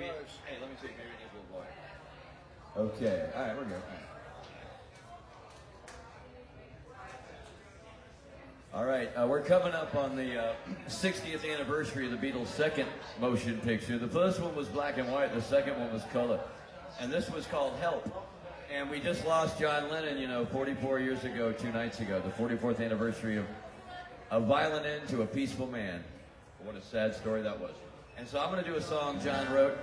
Hey, let me see. Maybe it needs a little water. Okay. All right, we're good. All right, we're coming up on the 60th anniversary of the Beatles' second motion picture. The first one was black and white. The second one was color. And this was called Help. And we just lost John Lennon, 44 years ago, 2 nights ago, the 44th anniversary of a violent end to a peaceful man. What a sad story that was. And so I'm going to do a song John wrote.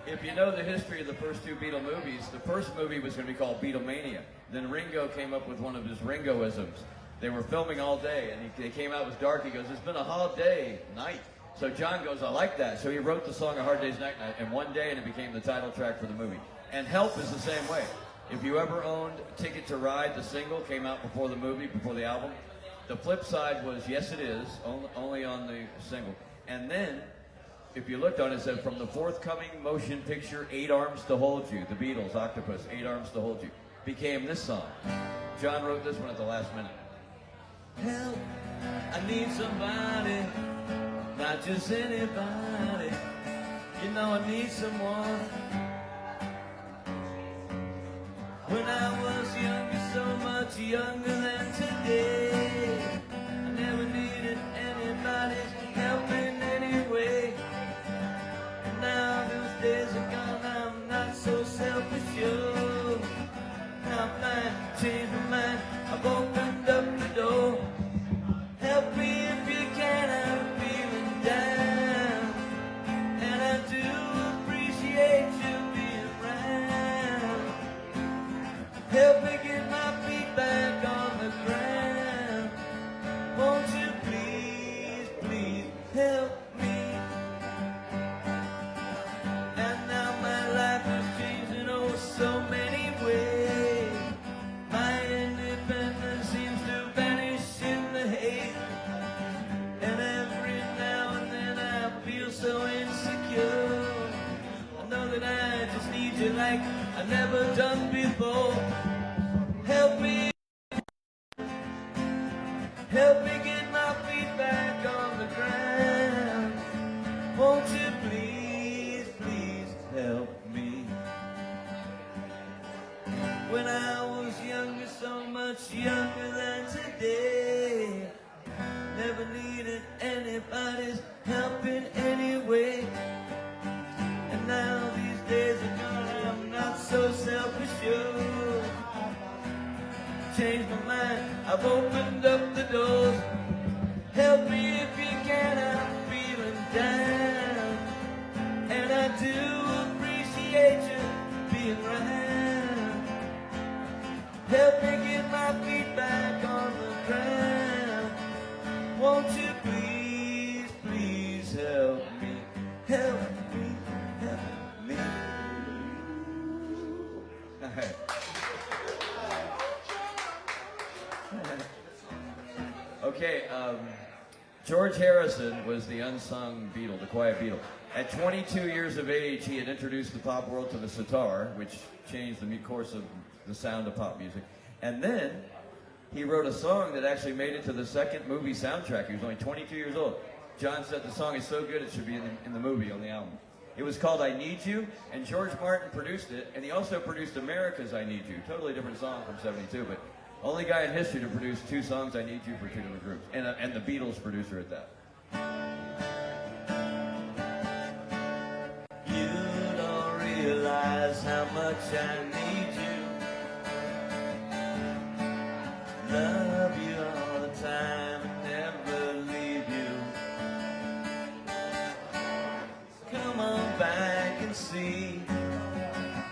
If you know the history of the first 2 Beatle movies, the first movie was going to be called Beatlemania. Then Ringo came up with one of his Ringoisms. They were filming all day, and they came out, it was dark. He goes, it's been a hard day, night. So John goes, I like that. So he wrote the song A Hard Day's Night in one day, and it became the title track for the movie. And Help is the same way. If you ever owned Ticket to Ride, the single came out before the movie, before the album. The flip side was Yes It Is, only on the single. And then, if you looked on it, it said, from the forthcoming motion picture, 8 Arms to Hold You, the Beatles, Octopus, 8 Arms to Hold You, became this song. John wrote this one at the last minute. Help, I need somebody, not just anybody. I need someone. When I was younger, so much younger than today, I never needed anybody's help in any way. And now those days are gone, I'm not so self-assured. I'm blind, changed my mind, I've opened up the door. Help me if you can, I'm feeling down. And I do appreciate you being around. Help me get my feet back on the ground. Won't you please, please help me? And now my life has changed in oh so many ways. My independence seems to vanish in the haze. And every now and then I feel so insecure. I know that I just need you like I've never done before. Help me get my feet back on the ground. Won't you please, please help me? When I was younger, so much younger than today, never needed anybody's help in any way. And now these days are gone, I'm not so self-assured. Changed my mind, I've opened up the doors. Help me if you can, I'm feeling down. And I do appreciate you being around. Help me get my feet back on the ground. Won't you please, please help me, help me, help me. Okay, George Harrison was the unsung Beatle, the quiet Beatle. At 22 years of age, he had introduced the pop world to the sitar, which changed the course of the sound of pop music. And then he wrote a song that actually made it to the second movie soundtrack. He was only 22 years old. John said the song is so good it should be in the movie, on the album. It was called I Need You, and George Martin produced it, and he also produced America's I Need You. Totally different song from 72, but only guy in history to produce 2 songs I Need You for 2 different groups. And the Beatles producer at that. You don't realize how much I need you. Love you all the time and never leave you. Come on back and see,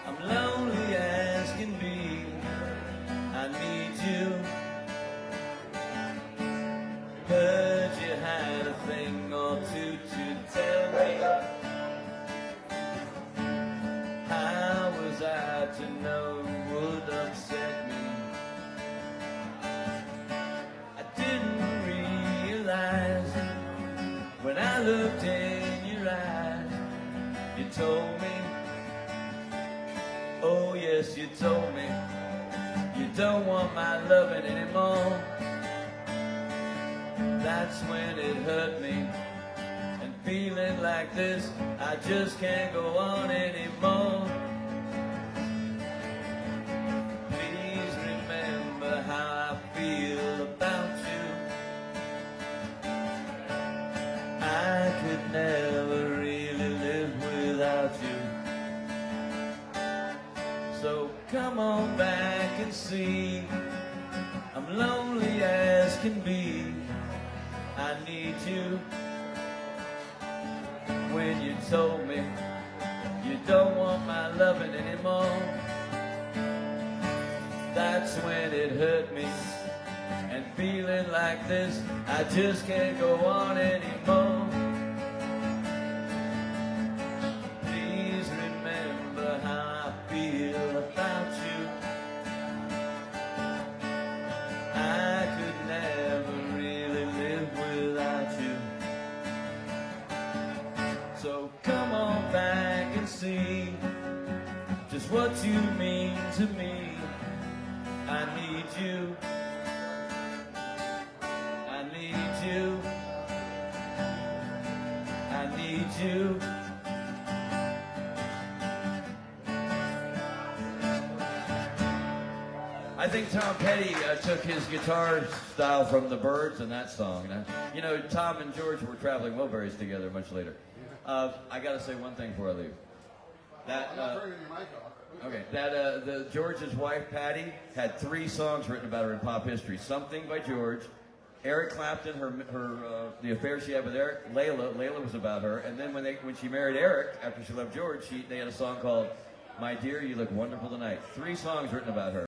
I'm lonely as can be. I need you. Heard you had a thing or two to tell me. How was I to know it would upset me? I didn't realize when I looked in your eyes. You told me, oh yes, you told me, you don't want my loving anymore. That's when it hurt me and feeling like this, I just can't go on anymore. Please remember how I feel about you. I could never really live without you. So come on back and see, I'm lonely as can be. I need you. When you told me you don't want my loving anymore, that's when it hurt me. And feeling like this, I just can't go on anymore. Please remember how I feel about you. I could never really live without you. So come on back and see just what you mean to me. I need you. I need you. I need you. I think Tom Petty took his guitar style from the Byrds in that song. You know, Tom and George were traveling Wilburys together much later. I got to say one thing before I leave. That okay, that George's wife Patty had 3 songs written about her in pop history. Something by George, Eric Clapton, the affair she had with Eric, Layla was about her, and then when she married Eric after she left George, they had a song called "My Dear, You Look Wonderful Tonight." 3 songs written about her.